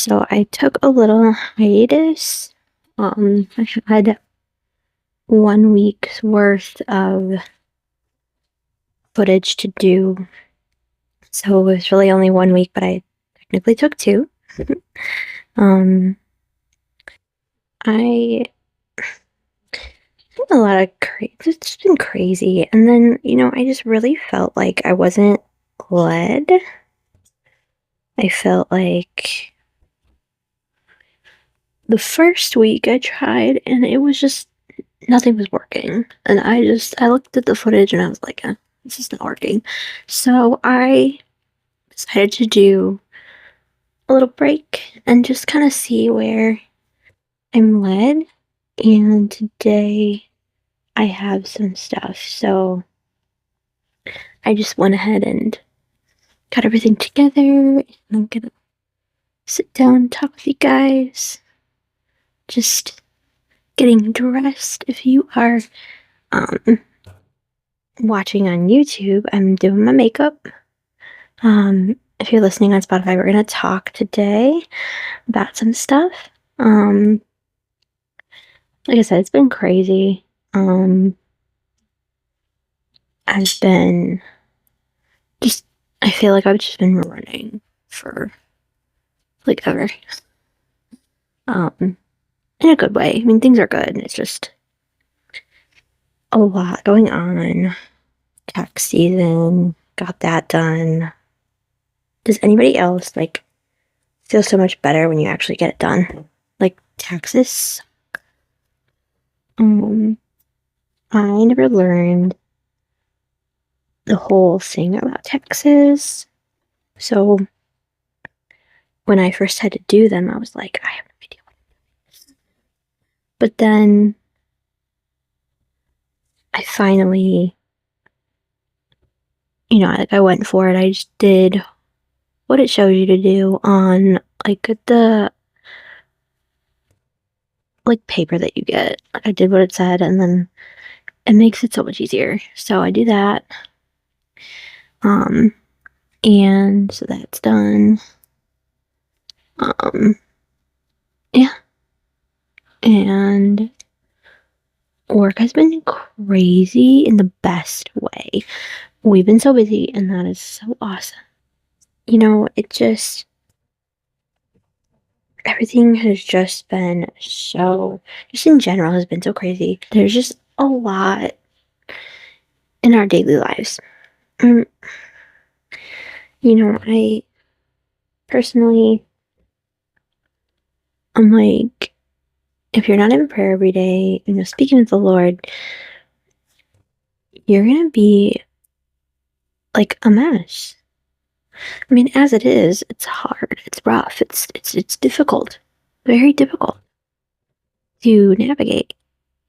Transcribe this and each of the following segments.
So I took a little hiatus. I had 1 week's worth of footage to do. So it was really only 1 week, but I technically took two. um, I a lot of it's been crazy. And then, I just really felt like I wasn't led. I felt like the first week I tried and it was just nothing was working. And I looked at the footage and I was like, this is not working. So I decided to do a little break and just kind of see where I'm led. And today I have some stuff. So I just went ahead and got everything together. And I'm gonna sit down and talk with you guys. Just getting dressed. If you are watching on YouTube, I'm doing my makeup. If you're listening on Spotify, we're gonna talk today about some stuff. Like I said, it's been crazy. I've been just, I feel like I've just been running for like ever. In a good way. I mean, things are good. It's just a lot going on. Tax season, got that done. Does anybody else feel so much better when you actually get it done? Like taxes? I never learned the whole thing about taxes. So when I first had to do them, I was like, I have no idea what I'm doing. But then I finally, I went for it. I just did what it shows you to do on the paper that you get. I did what it said, and then it makes it so much easier. So I do that. And so that's done. Yeah. And work has been crazy in the best way. We've been so busy, and that is so awesome. It just, everything has just been just in general has been so crazy. There's just a lot in our daily lives. I personally, I'm like, if you're not in prayer every day, speaking with the Lord, you're gonna be like a mess. I mean, as it is, it's hard, it's rough, it's difficult, very difficult to navigate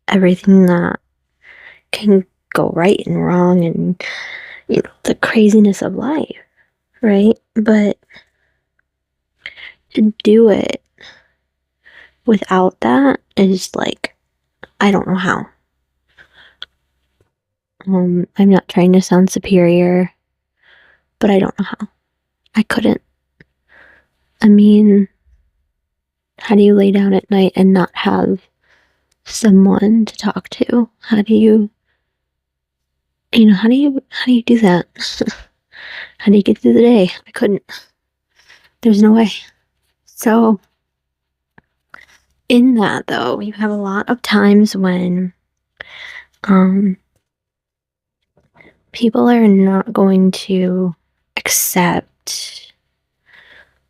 everything that can go right and wrong, and the craziness of life, right? But to do it without that is I don't know how. I'm not trying to sound superior, but I don't know how. I couldn't. I mean, how do you lay down at night and not have someone to talk to? How do you do that? How do you get through the day? I couldn't. There's no way. So in that, though, you have a lot of times when people are not going to accept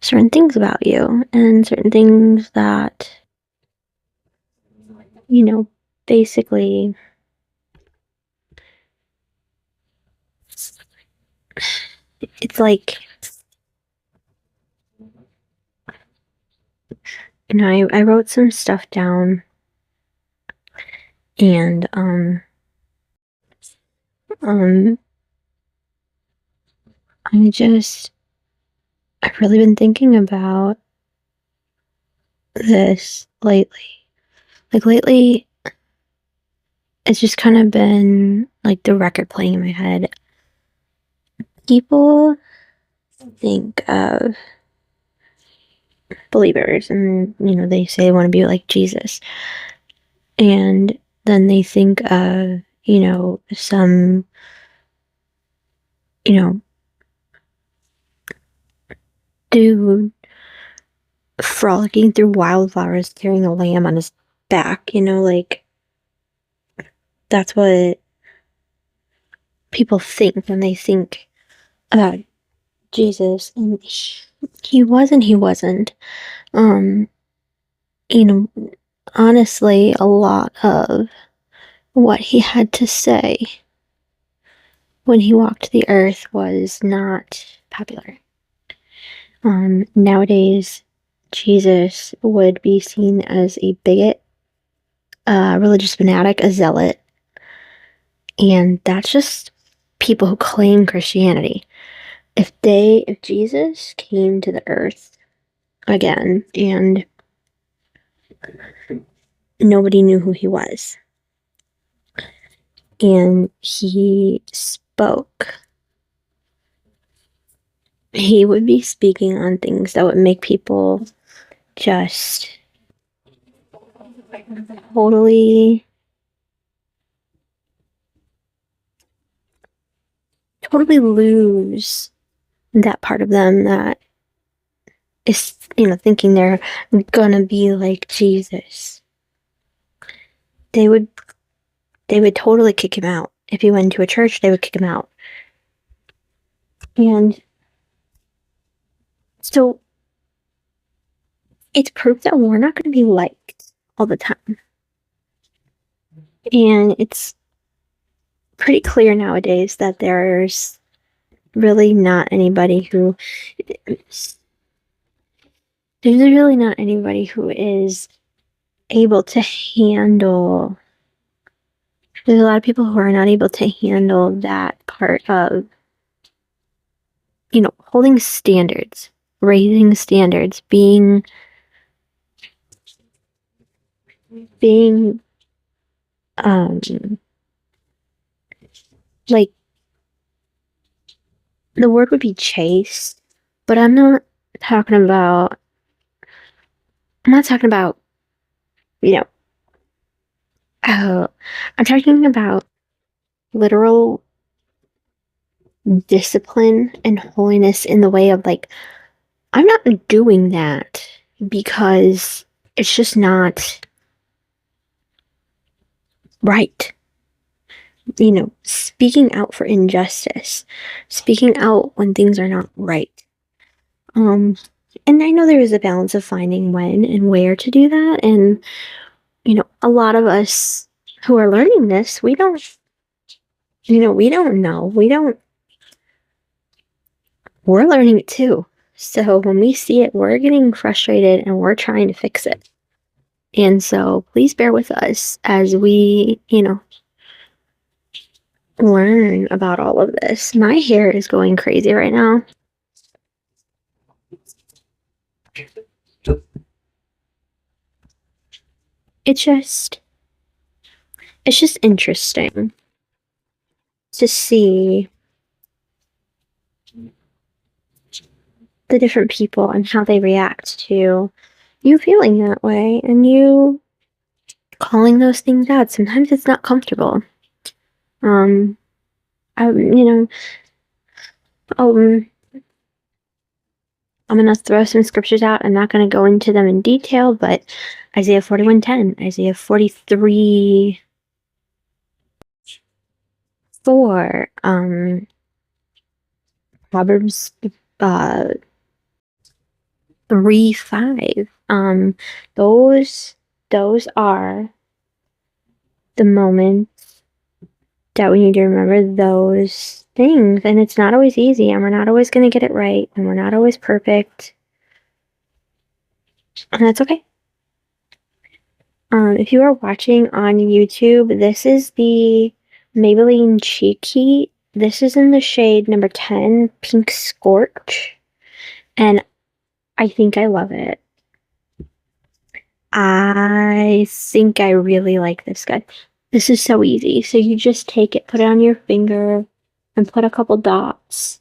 certain things about you, and certain things that basically it's like, I wrote some stuff down, and I've really been thinking about this lately. Lately, it's just kind of been the record playing in my head. People think of believers, and they say they want to be like Jesus, and then they think of some you know dude frolicking through wildflowers carrying a lamb on his back. Like, that's what people think when they think about Jesus. And he wasn't. Um, you know, honestly, a lot of what he had to say when he walked the earth was not popular. Nowadays, Jesus would be seen as a bigot, a religious fanatic, a zealot, and that's just people who claim Christianity. If Jesus came to the earth again and nobody knew who he was, and he spoke, he would be speaking on things that would make people just totally, totally lose that part of them that is, thinking they're gonna be like Jesus. They would totally kick him out. If he went to a church, they would kick him out. And so it's proof that we're not going to be liked all the time. And it's pretty clear nowadays that there's really not anybody who is able to handle. There's a lot of people who are not able to handle that part of, holding standards, raising standards, being like, the word would be chaste, but I'm not talking about, you know, I'm talking about literal discipline and holiness in the way of, like, I'm not doing that because it's just not right. Speaking out for injustice, speaking out when things are not right. And I know there is a balance of finding when and where to do that. And, a lot of us who are learning this, we don't know. We're learning it too. So when we see it, we're getting frustrated and we're trying to fix it. And so please bear with us as we, learn about all of this. My hair is going crazy right now. It's just interesting to see the different people and how they react to you feeling that way and you calling those things out. Sometimes it's not comfortable. Um, I'm gonna throw some scriptures out. I'm not gonna go into them in detail, but Isaiah 41:10, Isaiah 43:4, Proverbs 3:5. Those are the moments that we need to remember those things. And it's not always easy, and we're not always going to get it right, and we're not always perfect. And that's okay. If you are watching on YouTube, this is the Maybelline Cheek Heat. This is in the shade number 10, Pink Scorch. And I think I love it. I think I really like this guy. This is so easy. So you just take it, put it on your finger, and put a couple dots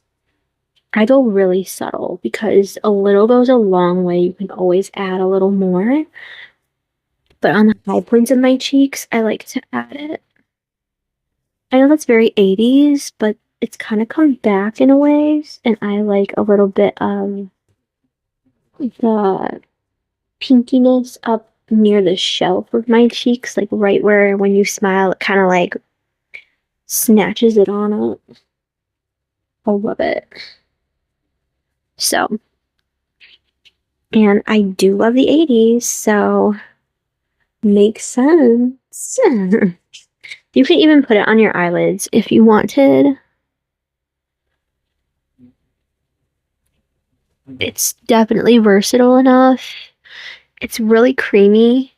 I go really subtle because a little goes a long way. You can always add a little more. But on the high points of my cheeks, I like to add it. I know that's very 80s, but it's kind of come back in a ways, and I like a little bit of the pinkiness up near the shelf of my cheeks, like right where when you smile, it kind of like snatches it on up. I love it. So, and I do love the 80s, so makes sense. You can even put it on your eyelids if you wanted. It's definitely versatile enough. It's really creamy,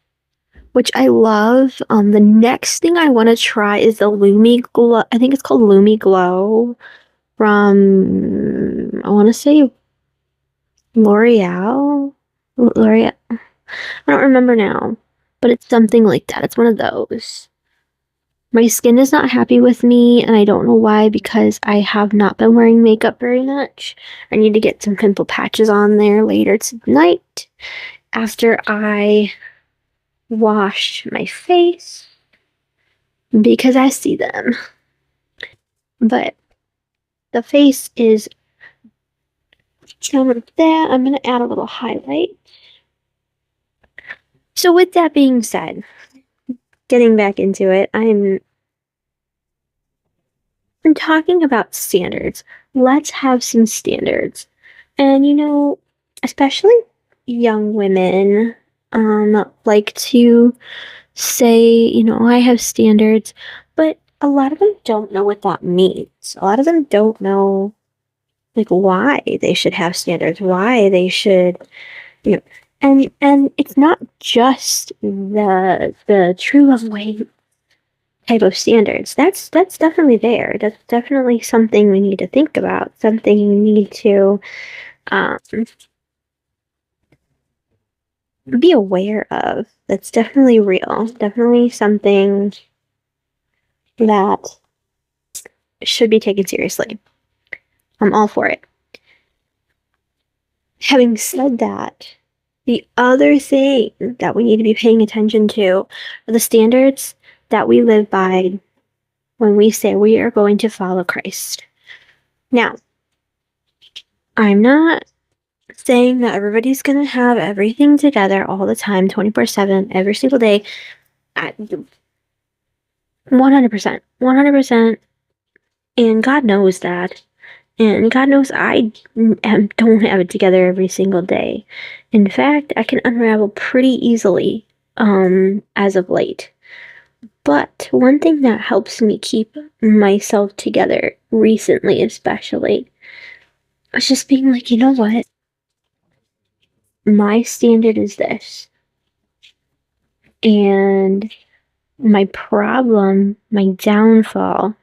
which I love. The next thing I want to try is the Lumi Glow. I think it's called Lumi Glow from, I want to say L'Oreal. L'Oreal. I don't remember now, but it's something like that. It's one of those. My skin is not happy with me, and I don't know why, because I have not been wearing makeup very much. I need to get some pimple patches on there later tonight after I wash my face because I see them. But the face is done with that. I'm going to add a little highlight. So with that being said, getting back into it, I'm talking about standards. Let's have some standards. And especially young women like to say, I have standards, but a lot of them don't know what that means. A lot of them don't know like why they should have standards, why they should, you know, and it's not just the true love way type of standards. That's definitely there. That's definitely something we need to think about. Something you need to um, be aware of. That's definitely real. Definitely something that should be taken seriously. I'm all for it. Having said that, the other thing that we need to be paying attention to are the standards that we live by when we say we are going to follow Christ. Now, I'm not saying that everybody's going to have everything together all the time, 24/7, every single day. 100%. 100%. And God knows that. And God knows I don't have it together every single day. In fact, I can unravel pretty easily as of late. But one thing that helps me keep myself together recently, especially, is just being like, you know what? My standard is this. And my problem, my downfall,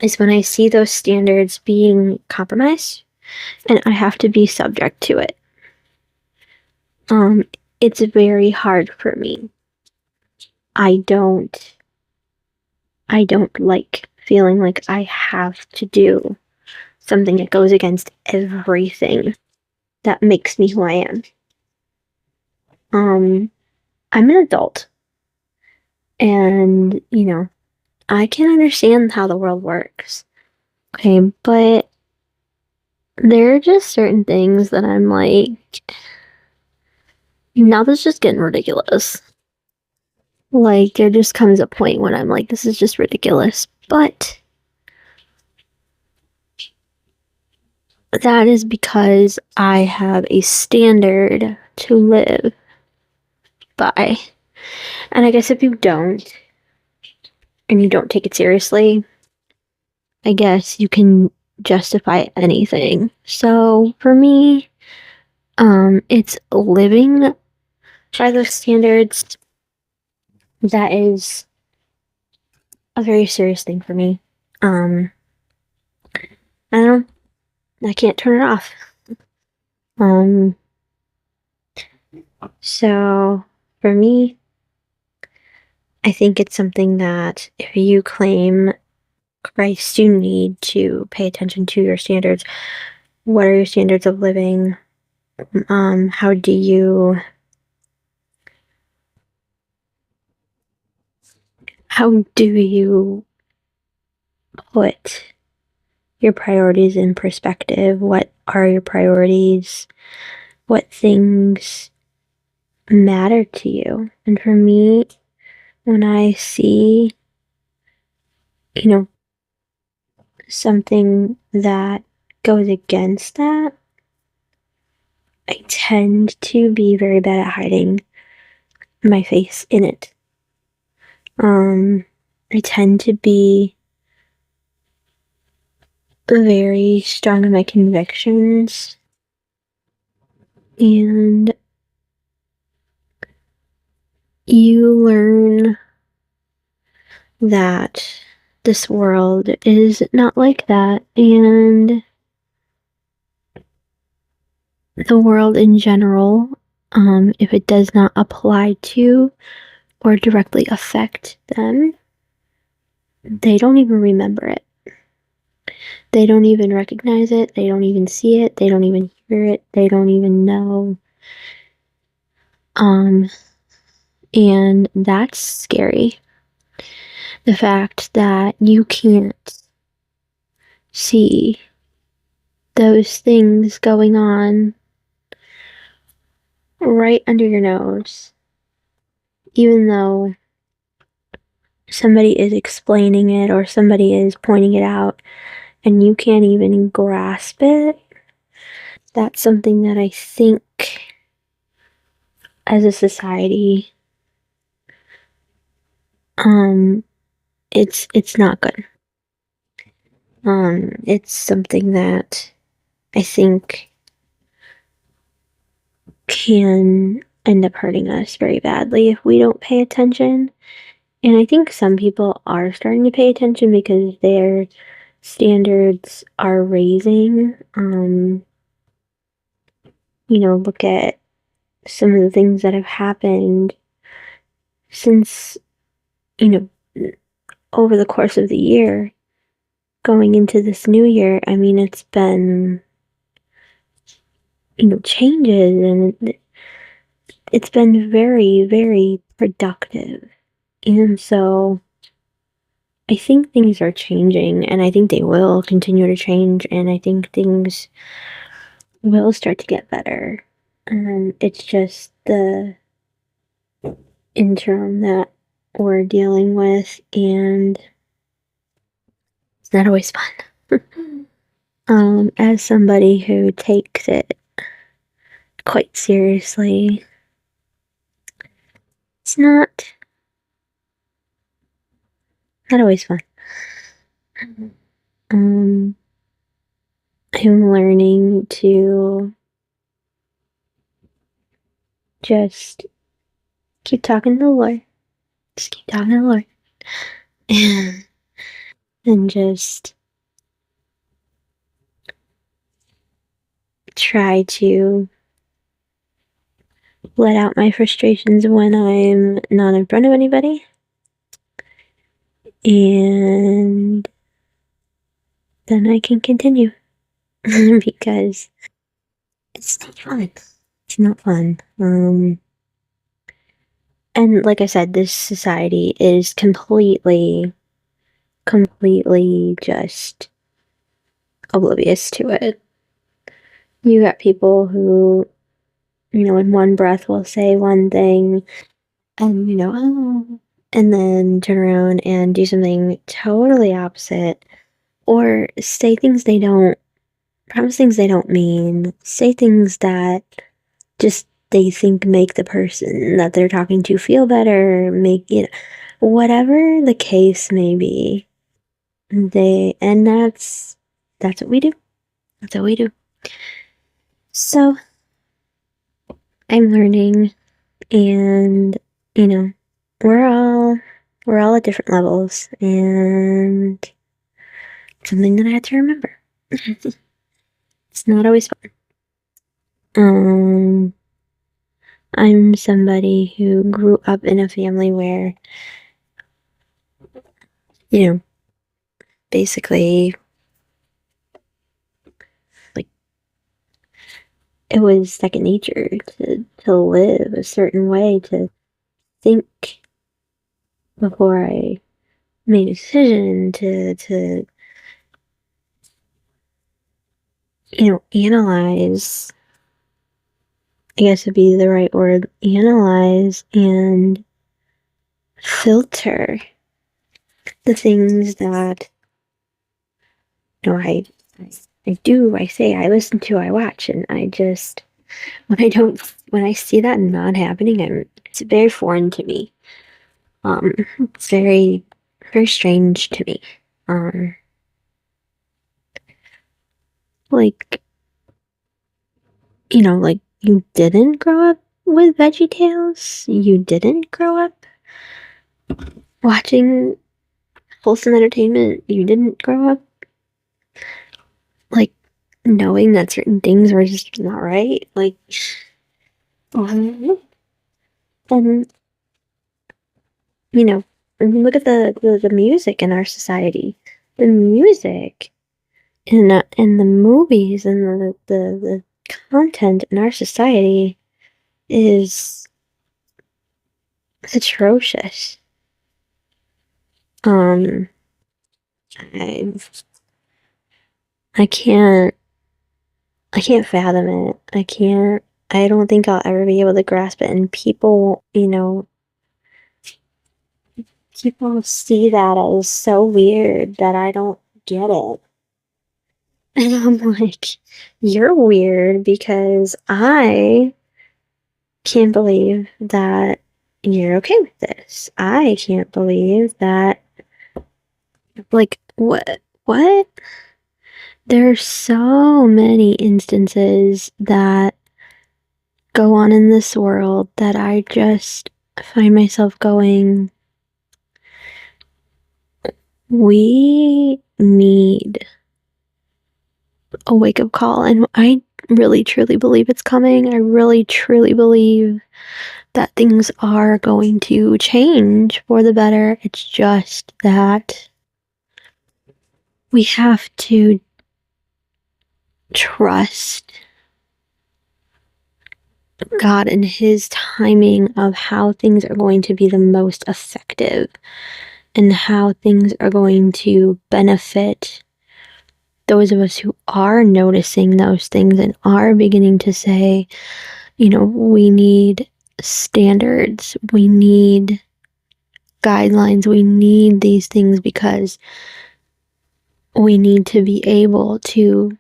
is when I see those standards being compromised and I have to be subject to it. It's very hard for me. I don't like feeling like I have to do something that goes against everything that makes me who I am. I'm an adult, and I can understand how the world works. Okay, but there are just certain things that I'm like, now this is just getting ridiculous. Like, there just comes a point when I'm like, this is just ridiculous. But that is because I have a standard to live by. And I guess if you don't, and you don't take it seriously, I guess you can justify anything. So for me, it's living by those standards that is a very serious thing for me. I don't, I can't turn it off. So for me, I think it's something that if you claim Christ, you need to pay attention to your standards. what are your standards of living? How do you put your priorities in perspective? What are your priorities? What things matter to you? And for me, when I see, you know, something that goes against that, I tend to be very bad at hiding my face in it. I tend to be very strong in my convictions, and you learn that this world is not like that, and the world in general, if it does not apply to or directly affect them, they don't even remember it. They don't even recognize it. They don't even see it. They don't even hear it. They don't even know. And that's scary. The fact that you can't see those things going on right under your nose, even though somebody is explaining it or somebody is pointing it out and you can't even grasp it. That's something that I think as a society, it's not good. It's something that I think can end up hurting us very badly if we don't pay attention. And I think some people are starting to pay attention because their standards are raising. Look at some of the things that have happened since, you know, over the course of the year, going into this new year. I mean, it's been, changes, and it's been very, very productive. And so I think things are changing, and I think they will continue to change, and I think things will start to get better. It's just the interim that we're dealing with, and it's not always fun. As somebody who takes it quite seriously, it's not always fun. Um, I'm learning to just keep talking to the Lord. Just keep talking to the Lord. And just try to let out my frustrations when I'm not in front of anybody. And then I can continue. Because it's not fun. It's not fun. And like I said, this society is completely just oblivious to it. You got people who, in one breath will say one thing and, oh, and then turn around and do something totally opposite, or say things they don't, promise things they don't mean, say things that just they think make the person that they're talking to feel better, whatever the case may be. And that's what we do. That's what we do. So I'm learning, and we're all at different levels, and something that I had to remember. It's not always fun. I'm somebody who grew up in a family where, basically, like, it was second nature to live a certain way, to think before I made a decision, to analyze, I guess would be the right word, analyze and filter the things that I do, I say, I listen to, I watch, and I just when I see that not happening, it's very foreign to me. It's very, very strange to me. Um, like, like you didn't grow up with Veggie Tales? You didn't grow up watching wholesome entertainment? You didn't grow up, like, knowing that certain things were just not right? Like, um, and, I mean, look at the music in our society. The music in the movies and the content in our society is atrocious. Um, I I can't I can't fathom it. I don't think I'll ever be able to grasp it. And people see that as so weird that I don't get it. And I'm like, you're weird because I can't believe that you're okay with this. I can't believe that, like, what? What? There are so many instances that go on in this world that I just find myself going, we need a wake up call. And I really truly believe it's coming. I really truly believe that things are going to change for the better. It's just that we have to trust God and His timing of how things are going to be the most effective and how things are going to benefit those of us who are noticing those things and are beginning to say, we need standards, we need guidelines, we need these things because we need to be able to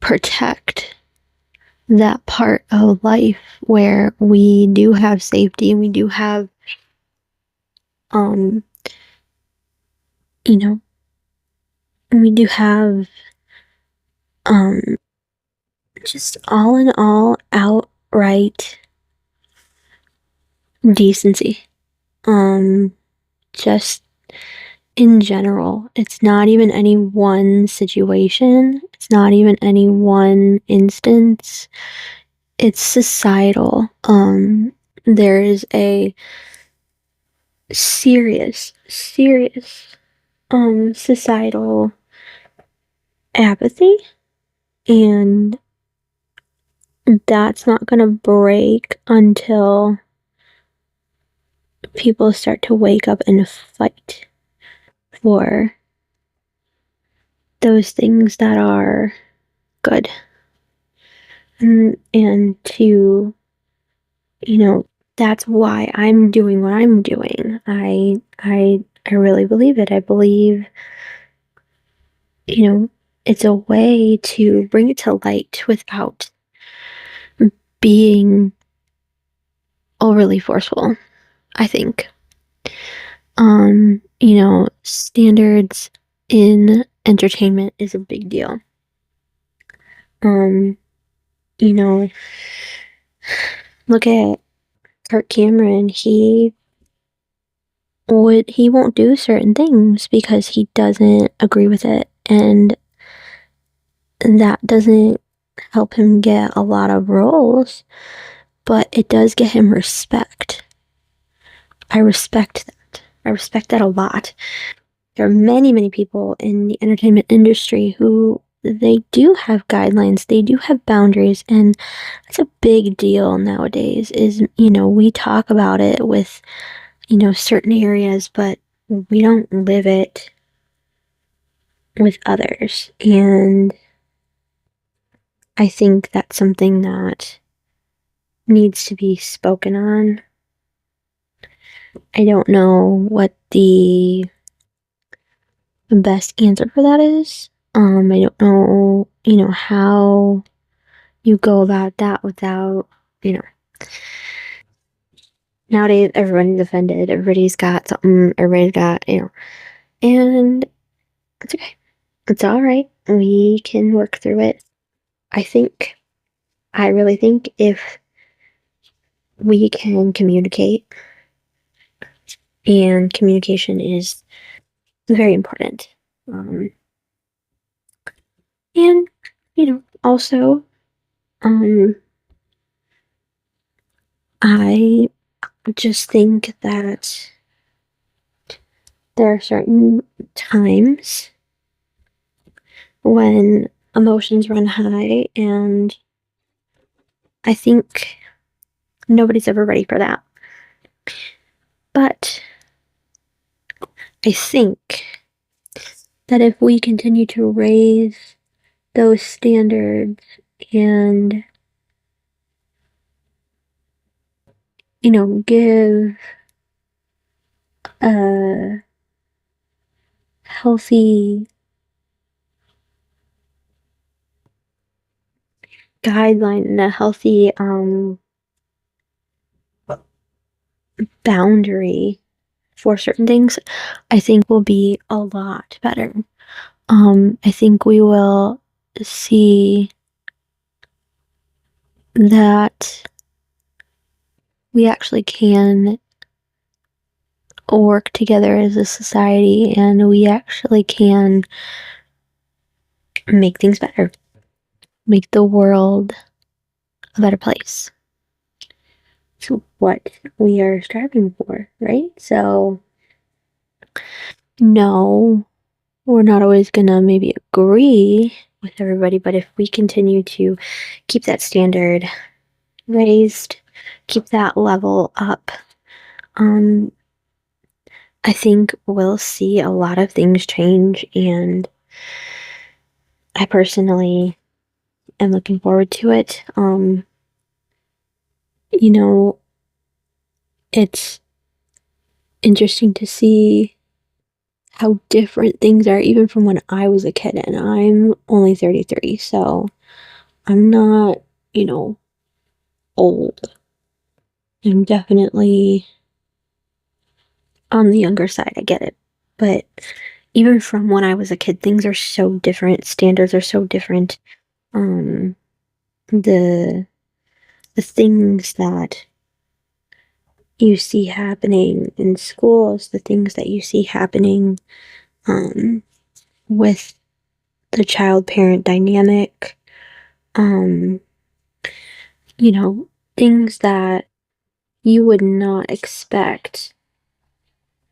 protect that part of life where we do have safety and we do have, um, we do have, just all in all, outright decency. Just in general, it's not even any one situation, it's not even any one instance, it's societal. There is a serious, societal apathy, and that's not gonna break until people start to wake up and fight for those things that are good. And to, that's why I'm doing what I'm doing. I really believe it. I believe, it's a way to bring it to light without being overly forceful, I think. Standards in entertainment is a big deal. Um, look at Kirk Cameron. He won't do certain things because he doesn't agree with it, and that doesn't help him get a lot of roles, but it does get him respect. I respect that. I respect that a lot. There are many, many people in the entertainment industry who they do have guidelines, they do have boundaries, and that's a big deal nowadays is, we talk about it with, certain areas, but we don't live it with others. And I think that's something that needs to be spoken on. I don't know what the best answer for that is. I don't know, how you go about that without, you know, nowadays everyone's offended, everybody's got something, everybody's got, and it's okay. It's all right. We can work through it. I really think if we can communicate, and communication is very important. Um, and, also, um, I just think that there are certain times when emotions run high, and I think nobody's ever ready for that. But I think that if we continue to raise those standards and, give a healthy guideline and a healthy boundary for certain things, I think will be a lot better. I think we will see that we actually can work together as a society, and we actually can make things better, make the world a better place. It's what we are striving for, right? So, no, we're not always gonna maybe agree with everybody, but if we continue to keep that standard raised, keep that level up, um, I think we'll see a lot of things change, and I personally am looking forward to it. You know, it's interesting to see how different things are even from when I was a kid, and I'm only 33, so I'm not, old. I'm definitely on the younger side, I get it. But even from when I was a kid, things are so different, standards are so different. Um, the the things that you see happening in schools, the things that you see happening um, with the child parent dynamic, um, you know, things that you would not expect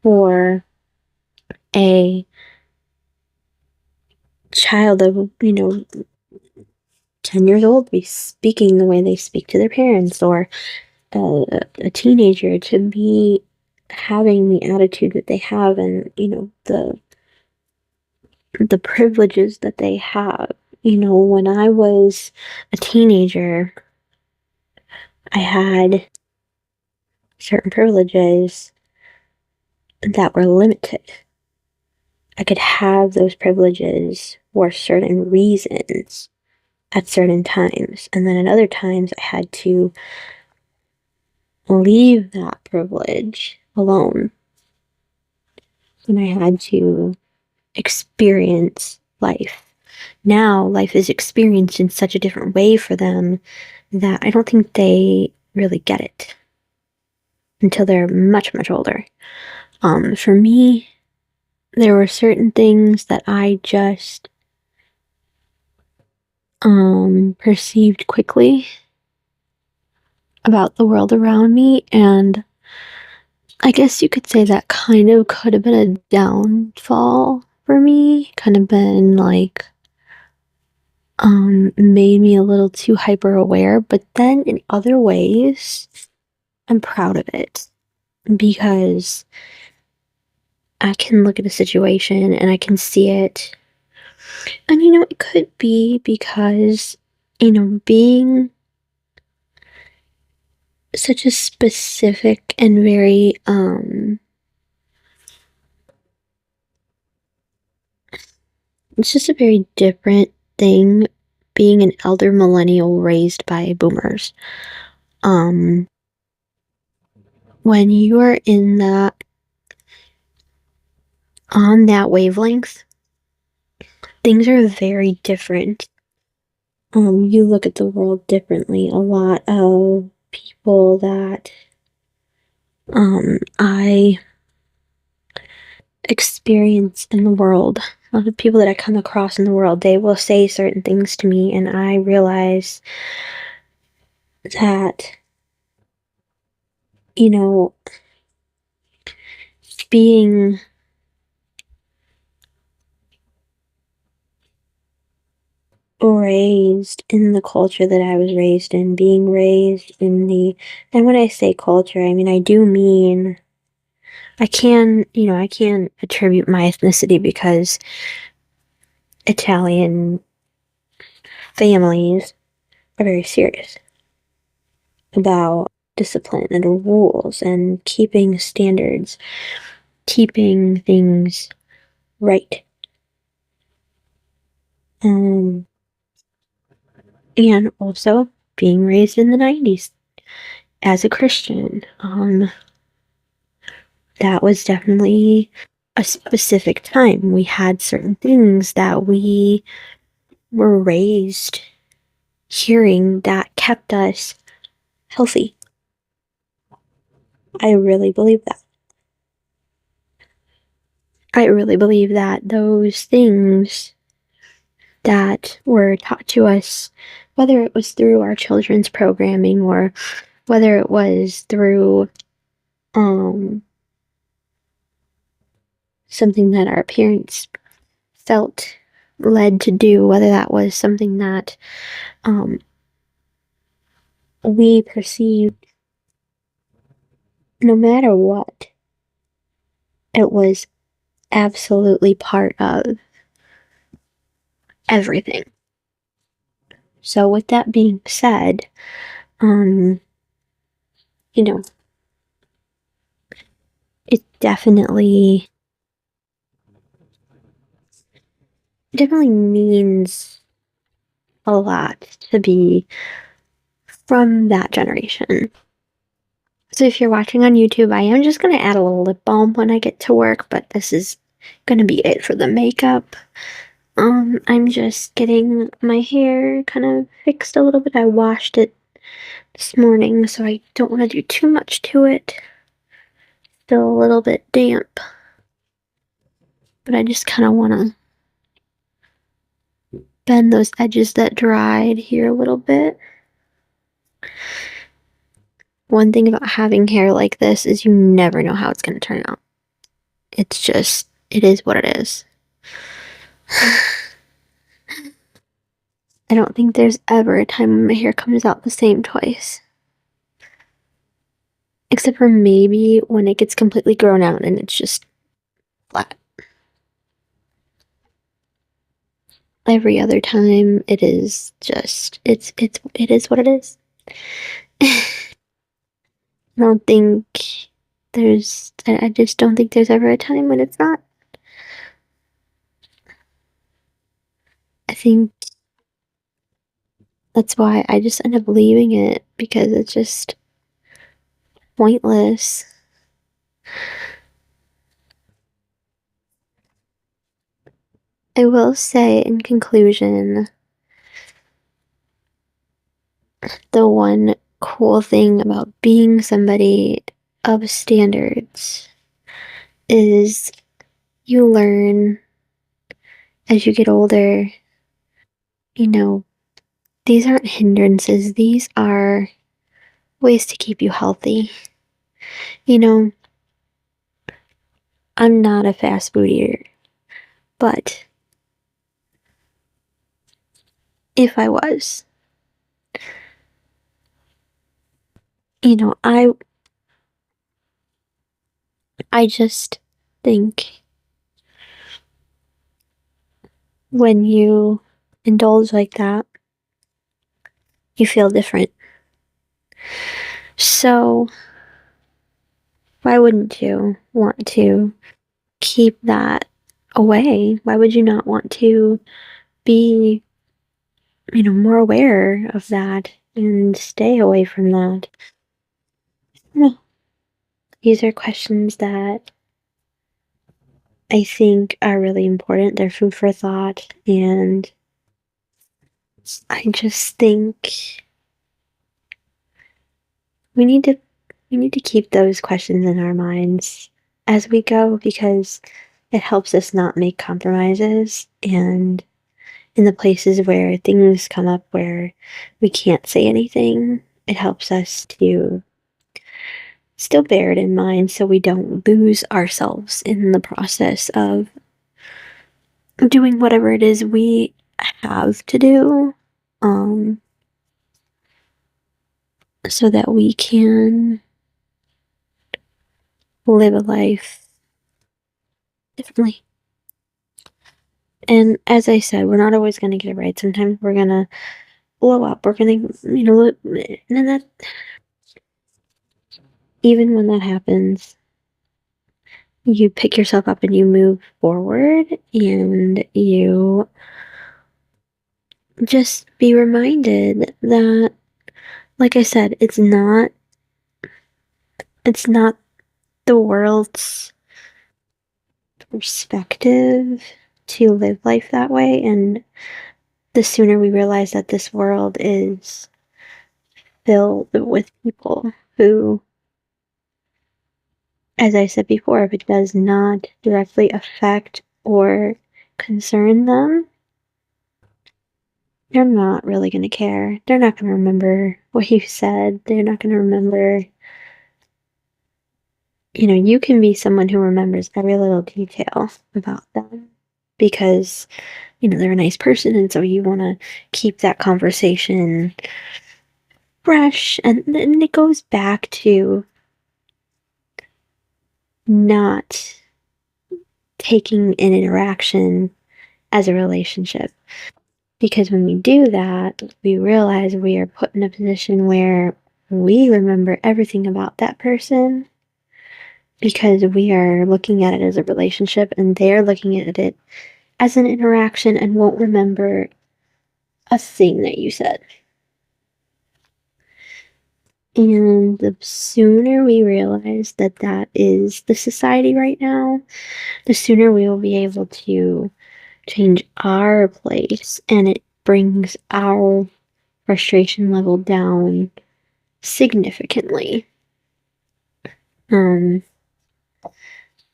for a child of, 10 years old to be speaking the way they speak to their parents, or a teenager to be having the attitude that they have, and, the privileges that they have. When I was a teenager, I had certain privileges that were limited. I could have those privileges for certain reasons at certain times, and then at other times I had to leave that privilege alone, and I had to experience life. Now, life is experienced in such a different way for them that I don't think they really get it until they're much, much older. For me, there were certain things that I just perceived quickly about the world around me, and I guess you could say that kind of could have been a downfall for me, kind of been like made me a little too hyper aware, but then in other ways, I'm proud of it because I can look at a situation and I can see it. And it could be because, being such a specific and very, it's just a very different thing being an elder millennial raised by boomers. Um, when you are on that wavelength, things are very different. You look at the world differently. A lot of people that I experience in the world, a lot of people that I come across in the world, they will say certain things to me, and I realize that, you know, being raised in the culture that I was raised in, being raised and when I say culture, I mean, I do mean, I can attribute my ethnicity because Italian families are very serious about discipline and rules and keeping standards, keeping things right. Um, and also being raised in the 90s as a Christian. That was definitely a specific time. We had certain things that we were raised hearing that kept us healthy. I really believe that. I really believe that those things that were taught to us, whether it was through our children's programming or whether it was through um, something that our parents felt led to do, whether that was something that um, we perceived, no matter what, it was absolutely part of everything. So, with that being said, um, you know, it definitely means a lot to be from that generation. So if you're watching on YouTube, I am just going to add a little lip balm when I get to work, but this is going to be it for the makeup. I'm just getting my hair kind of fixed a little bit. I washed it this morning, so I don't want to do too much to it. Still a little bit damp, but I just kind of want to bend those edges that dried here a little bit. One thing about having hair like this is you never know how it's going to turn out. It is what it is. I don't think there's ever a time when my hair comes out the same twice. Except for maybe when it gets completely grown out and it's just flat. Every other time it is just it is what it is. I don't think I just don't think there's ever a time when it's not. I think that's why I just end up leaving it because it's just pointless. I will say in conclusion, the one cool thing about being somebody of standards is you learn as you get older, you know, these aren't hindrances, these are ways to keep you healthy. You know, I'm not a fast food eater, but if I was. You know, I just think when you indulge like that, you feel different. So, why wouldn't you want to keep that away? Why would you not want to be, more aware of that and stay away from that? No, these are questions that I think are really important. They're food for thought, and I just think we need to we need to keep those questions in our minds as we go, because it helps us not make compromises, and in the places where things come up where we can't say anything, it helps us to still bear it in mind so we don't lose ourselves in the process of doing whatever it is we have to do, um, so that we can live a life differently. And as I said, we're not always going to get it right. Sometimes we're going to blow up. We're going to, and then that, even when that happens, you pick yourself up and you move forward, and you just be reminded that, like I said, it's not the world's perspective to live life that way. And the sooner we realize that this world is filled with people who, as I said before, if it does not directly affect or concern them, they're not really going to care. They're not going to remember what you said. They're not going to remember. You can be someone who remembers every little detail about them because, they're a nice person. And so you want to keep that conversation fresh. And then it goes back to not taking an interaction as a relationship. Because when we do that, we realize we are put in a position where we remember everything about that person because we are looking at it as a relationship, and they're looking at it as an interaction and won't remember a thing that you said. And the sooner we realize that that is the society right now, the sooner we will be able to change our place, and it brings our frustration level down significantly. Um,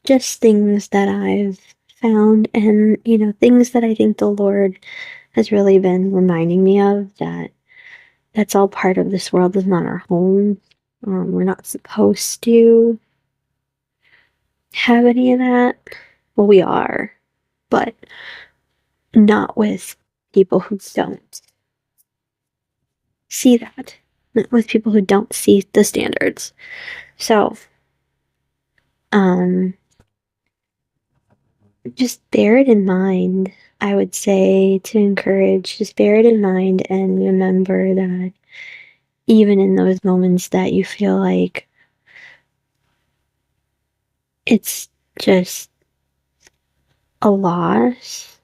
just things that I've found, and things that I think the Lord has really been reminding me of, that that's all part of this world, is not our home. We're not supposed to have any of that. Well, we are, but not with people who don't see that, not with people who don't see the standards. So, um, just bear it in mind. I would say, to encourage, just bear it in mind and remember that even in those moments that you feel like it's just a loss,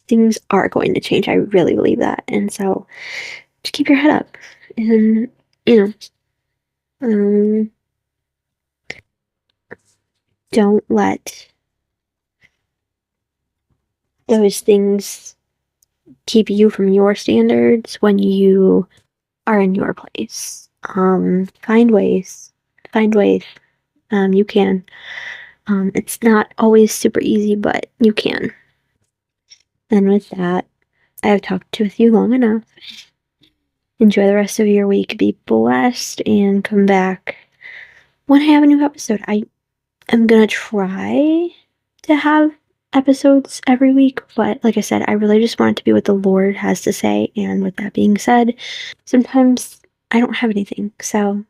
things are going to change. I really believe that. And so just keep your head up and, you know, don't let those things keep you from your standards when you are in your place. Find ways. Find ways. You can. It's not always super easy, but you can. And with that, I have talked with you long enough. Enjoy the rest of your week. Be blessed, and come back when I have a new episode. I am gonna try to have episodes every week, but like I said, I really just want it to be what the Lord has to say. And with that being said, sometimes I don't have anything. So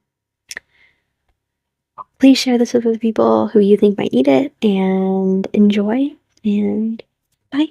please share this with other people who you think might need it and enjoy. And bye.